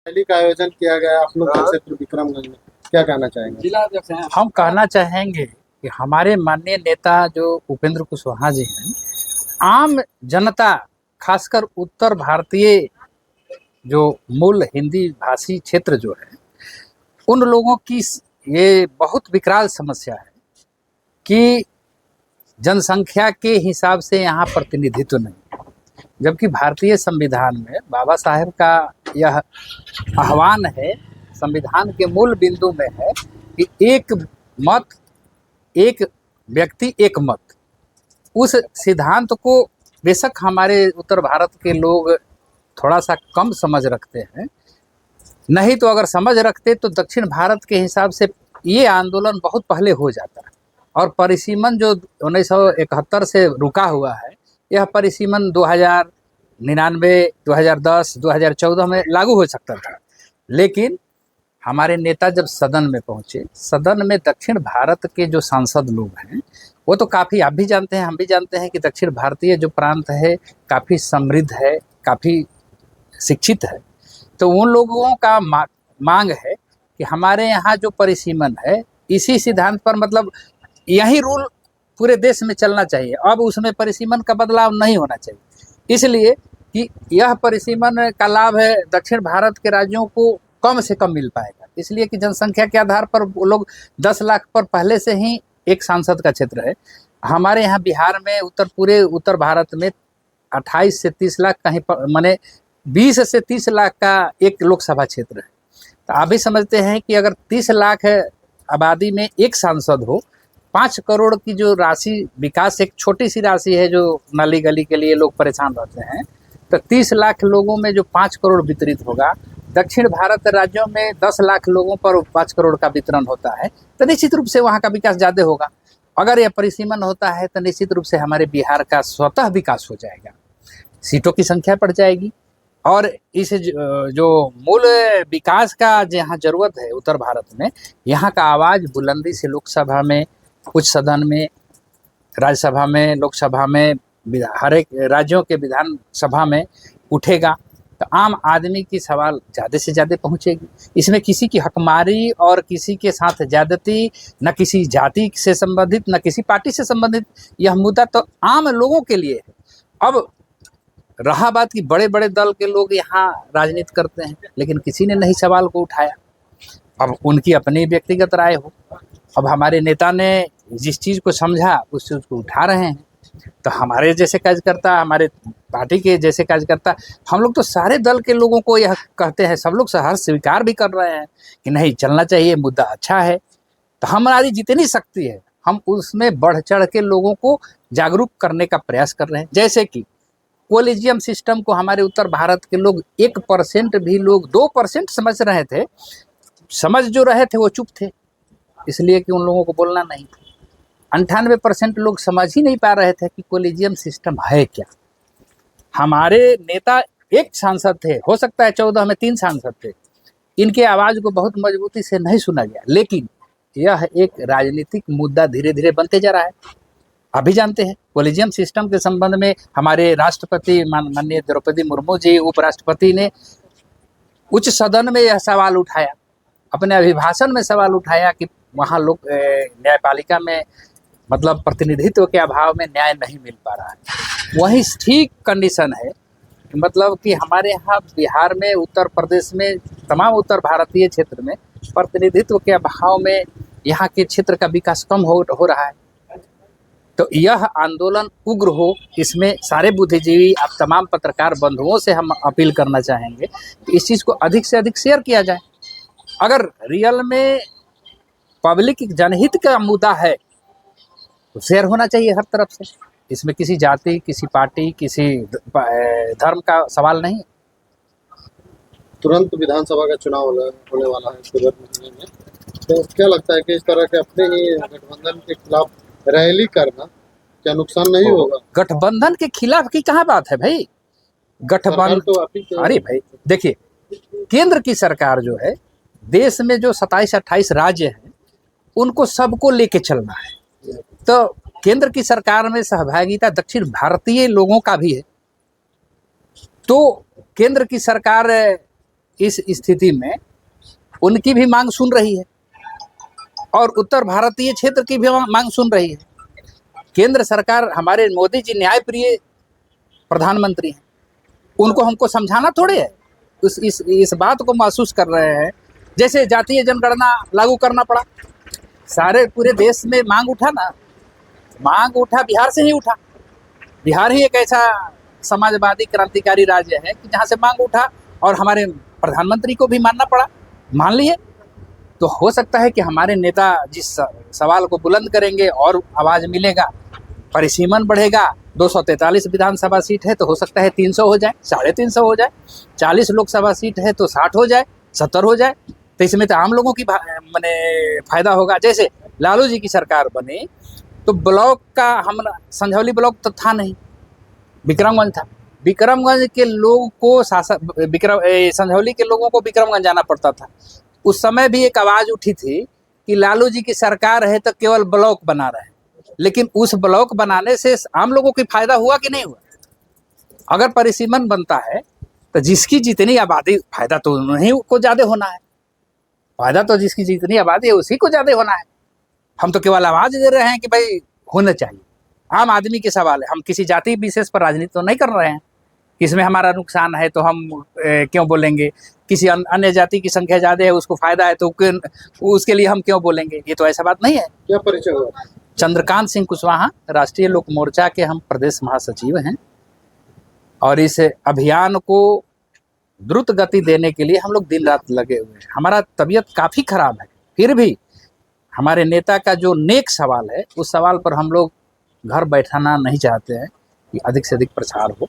Rally का आयोजन किया गया आप लोग के क्षेत्र विक्रमगंज में, क्या कहना चाहेंगे? हम कहना चाहेंगे कि हमारे माननीय नेता जो उपेंद्र कुशवाहा जी हैं, आम जनता खासकर उत्तर भारतीय जो मूल हिंदी भाषी क्षेत्र जो है, उन लोगों की ये बहुत विकराल समस्या है कि जनसंख्या के हिसाब से यहाँ प्रतिनिधित्व नहीं, जबकि भारतीय संविधान में बाबा साहेब का यह आह्वान है, संविधान के मूल बिंदु में है कि एक मत एक व्यक्ति एक मत। उस सिद्धांत को बेशक हमारे उत्तर भारत के लोग थोड़ा सा कम समझ रखते हैं, नहीं तो अगर समझ रखते तो दक्षिण भारत के हिसाब से ये आंदोलन बहुत पहले हो जाता है। और परिसीमन जो 1971 से रुका हुआ है, यह परिसीमन 2099, 2010, 2014 में लागू हो सकता था। लेकिन हमारे नेता जब सदन में पहुंचे, सदन में दक्षिण भारत के जो सांसद लोग हैं वो तो काफ़ी, आप भी जानते हैं हम भी जानते हैं कि दक्षिण भारतीय जो प्रांत है काफ़ी समृद्ध है, काफ़ी शिक्षित है। तो उन लोगों का मांग है कि हमारे यहाँ जो परिसीमन है इसी सिद्धांत पर, मतलब यही रूल पूरे देश में चलना चाहिए, अब उसमें परिसीमन का बदलाव नहीं होना चाहिए। इसलिए कि यह परिसीमन का लाभ है दक्षिण भारत के राज्यों को कम से कम मिल पाएगा, इसलिए कि जनसंख्या के आधार पर वो लोग 10 लाख पर पहले से ही एक सांसद का क्षेत्र है। हमारे यहाँ बिहार में पूरे उत्तर भारत में 28 से 30 लाख, कहीं माने 20 से 30 लाख का एक लोकसभा क्षेत्र है। तो आप भी समझते हैं कि अगर 30 लाख आबादी में एक सांसद हो, 5 करोड़ की जो राशि, विकास एक छोटी सी राशि है जो नाली गली के लिए लोग परेशान रहते हैं, तो 30 लाख लोगों में जो 5 करोड़ वितरित होगा, दक्षिण भारत राज्यों में 10 लाख लोगों पर 5 करोड़ का वितरण होता है, तो निश्चित रूप से वहाँ का विकास ज़्यादा होगा। अगर यह परिसीमन होता है तो निश्चित रूप से हमारे बिहार का स्वतः विकास हो जाएगा, सीटों की संख्या बढ़ जाएगी। और इस जो मूल विकास का जहाँ ज़रूरत है उत्तर भारत में, यहाँ का आवाज़ बुलंदी से लोकसभा में, उच्च सदन में, राज्यसभा में, लोकसभा में, हर एक राज्यों के विधानसभा में उठेगा, तो आम आदमी की सवाल ज़्यादा से ज़्यादा पहुँचेगी। इसमें किसी की हकमारी और किसी के साथ ज़्यादती, न किसी जाति से संबंधित न किसी पार्टी से संबंधित, यह मुद्दा तो आम लोगों के लिए है। अब रहा बात कि बड़े बड़े दल के लोग यहाँ राजनीति करते हैं, लेकिन किसी ने नहीं सवाल को उठाया। अब उनकी अपनी व्यक्तिगत राय हो, अब हमारे नेता ने जिस चीज़ को समझा उस चीज़ को उठा रहे हैं। तो हमारे जैसे कार्यकर्ता, हमारे पार्टी के जैसे कार्यकर्ता, हम लोग तो सारे दल के लोगों को यह कहते हैं, सब लोग सहर्ष स्वीकार भी कर रहे हैं कि नहीं, चलना चाहिए, मुद्दा अच्छा है। तो हमारी जितनी शक्ति है हम उसमें बढ़ चढ़ के लोगों को जागरूक करने का प्रयास कर रहे हैं। जैसे कि कोलिजियम सिस्टम को हमारे उत्तर भारत के लोग 1% भी, लोग 2% समझ रहे थे, समझ जो रहे थे वो चुप थे, इसलिए कि उन लोगों को बोलना नहीं था। 98% लोग समझ ही नहीं पा रहे थे कि कोलिजियम सिस्टम है क्या। हमारे नेता एक सांसद थे, हो सकता है 14 में 3 सांसद थे, इनके आवाज़ को बहुत मजबूती से नहीं सुना गया, लेकिन यह एक राजनीतिक मुद्दा धीरे धीरे बनते जा रहा है। अभी जानते हैं कोलिजियम सिस्टम के संबंध में हमारे राष्ट्रपति माननीय द्रौपदी मुर्मू जी, उपराष्ट्रपति ने उच्च सदन में यह सवाल उठाया, अपने अभिभाषण में सवाल उठाया कि वहाँ लोग न्यायपालिका में, मतलब प्रतिनिधित्व के अभाव में न्याय नहीं मिल पा रहा है। वही ठीक कंडीशन है, मतलब कि हमारे यहाँ बिहार में, उत्तर प्रदेश में, तमाम उत्तर भारतीय क्षेत्र में प्रतिनिधित्व के अभाव में यहाँ के क्षेत्र का विकास कम हो रहा है। तो यह आंदोलन उग्र हो, इसमें सारे बुद्धिजीवी, आप तमाम पत्रकार बंधुओं से हम अपील करना चाहेंगे कि इस चीज़ को अधिक से अधिक शेयर किया जाए। अगर रियल में पब्लिक जनहित का मुद्दा है तो शेयर होना चाहिए हर तरफ से, इसमें किसी जाति, किसी पार्टी, किसी धर्म का सवाल नहीं। तुरंत विधानसभा का चुनाव होने वाला है अक्टूबर महीने में, तो क्या लगता है कि इस तरह के अपने ही गठबंधन के खिलाफ रैली करना क्या नुकसान नहीं होगा? गठबंधन के खिलाफ की कहाँ बात है भाई, गठबंधन तो अरे भाई देखिए, केंद्र की सरकार जो है, देश में जो 27-28 राज्य हैं उनको सबको लेके चलना है। तो केंद्र की सरकार में सहभागिता दक्षिण भारतीय लोगों का भी है। तो केंद्र की सरकार इस स्थिति में उनकी भी मांग सुन रही है और उत्तर भारतीय क्षेत्र की भी मांग सुन रही है। केंद्र सरकार, हमारे मोदी जी न्याय प्रिय प्रधानमंत्री हैं, उनको हमको समझाना थोड़े है। इस बात को महसूस कर रहे हैं। जैसे जातीय जनगणना लागू करना पड़ा, सारे पूरे देश में मांग उठा ना, मांग उठा बिहार से ही उठा। बिहार ही एक ऐसा समाजवादी क्रांतिकारी राज्य है कि जहाँ से मांग उठा और हमारे प्रधानमंत्री को भी मानना पड़ा, मान लिए। तो हो सकता है कि हमारे नेता जिस सवाल को बुलंद करेंगे और आवाज़ मिलेगा, परिसीमन बढ़ेगा। 243 विधानसभा सीट है तो हो सकता है 300 हो जाए, 350 हो जाए। 40 लोकसभा सीट है तो 60 हो जाए, 70 हो जाए। तो इसमें तो आम लोगों की माने फायदा होगा। जैसे लालू जी की सरकार बनी तो ब्लॉक का, हम संझौली ब्लॉक तो था नहीं, विक्रमगंज था। विक्रमगंज के लोग को संझौली के लोगों को विक्रमगंज जाना पड़ता था। उस समय भी एक आवाज़ उठी थी कि लालू जी की सरकार है तो केवल ब्लॉक बना रहे हैं, लेकिन उस ब्लॉक बनाने से आम लोगों की फायदा हुआ कि नहीं हुआ? अगर परिसीमन बनता है तो जिसकी जितनी आबादी, फायदा तो उन्हीं को ज़्यादा होना है। फायदा तो जिसकी जितनी आबादी है उसी को ज़्यादा होना है। हम तो केवल आवाज़ दे रहे हैं कि भाई होना चाहिए। आम आदमी के सवाल है, हम किसी जाति विशेष पर राजनीति तो नहीं कर रहे हैं। इसमें हमारा नुकसान है तो हम क्यों बोलेंगे? किसी अन्य जाति की संख्या ज़्यादा है, उसको फायदा है तो उसके लिए हम क्यों बोलेंगे? ये तो ऐसा बात नहीं है। क्या परिचय हुआ? चंद्रकांत सिंह कुशवाहा, राष्ट्रीय लोक मोर्चा के हम प्रदेश महासचिव हैं और इस अभियान को द्रुत गति देने के लिए हम लोग दिन रात लगे हुए हैं। हमारा तबीयत काफ़ी खराब है, फिर भी हमारे नेता का जो नेक सवाल है उस सवाल पर हम लोग घर बैठाना नहीं चाहते हैं कि अधिक से अधिक प्रचार हो।